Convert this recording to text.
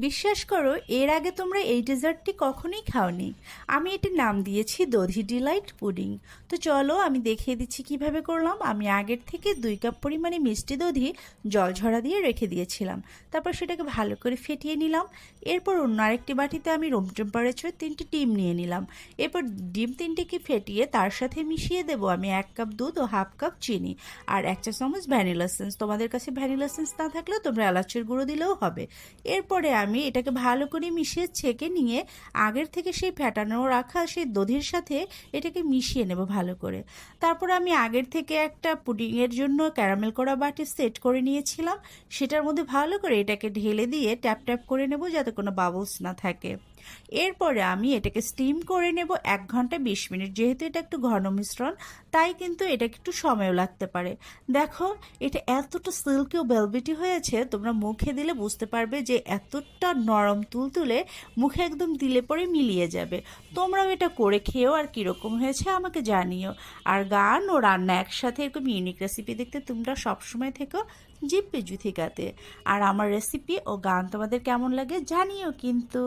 বিশ্বাস করো, এর আগে তোমরা এই ডেজার্টটি কখনোই খাওনি। আমি এটির নাম দিয়েছি দধি ডিলাইট পুডিং। তো চলো আমি দেখিয়ে দিচ্ছি কিভাবে করলাম। আমি আগের থেকে 2 কাপ পরিমাণে মিষ্টি দধি জল ঝরা দিয়ে রেখে দিয়েছিলাম। তারপর সেটাকে ভালো করে ফেটিয়ে নিলাম। এরপর অন্য আরেকটি বাটিতে আমি রুম টেম্পারেচার 3টি ডিম নিয়ে নিলাম। এরপর ডিম 3টিকে ফেটিয়ে তার সাথে মিশিয়ে দেবো আমি 1 কাপ দুধ ও হাফ কাপ চিনি আর 1 চা চামচ ভ্যানিলা সেন্স। তোমাদের কাছে ভ্যানিলা সেন্স না থাকলেও তোমরা এলাচের গুঁড়ো দিলেও হবে। এরপরে আমি এটাকে ভালো করে মিশিয়ে ছেঁকে নিয়ে আগের থেকে সেই ফ্যাটানো রাখা সেই দধির সাথে এটাকে মিশিয়ে নেব ভালো করে। তারপর আমি আগের থেকে একটা পুডিংয়ের জন্য ক্যারামেল করা বাটি সেট করে নিয়েছিলাম। সেটার মধ্যে ভালো করে এটাকে ঢেলে দিয়ে ট্যাপ ট্যাপ করে নেব যাতে কোনো বাবলস না থাকে। এরপরে আমি এটাকে স্টিম করে নেব 1 ঘন্টা 20 মিনিট। যেহেতু এটা একটু ঘন মিশ্রণ, তাই কিন্তু এটাকে একটু সময়ও লাগতে পারে। দেখো, এটা এতটা সিল্কি ও ভেলভেটি হয়েছে, তোমরা মুখে দিলে বুঝতে পারবে যে এতটা নরম তুলতুলে, মুখে একদম দিলে পরে মিলিয়ে যাবে। তোমরাও এটা করে খেয়েও আর কীরকম হয়েছে আমাকে জানিও। আর গান ও রান্না একসাথে এরকম ইউনিক রেসিপি দেখতে তোমরা সবসময় থেকো জিপ্পি জুথিকাতে। আর আমার রেসিপি ও গান তোমাদের কেমন লাগে জানিও কিন্তু।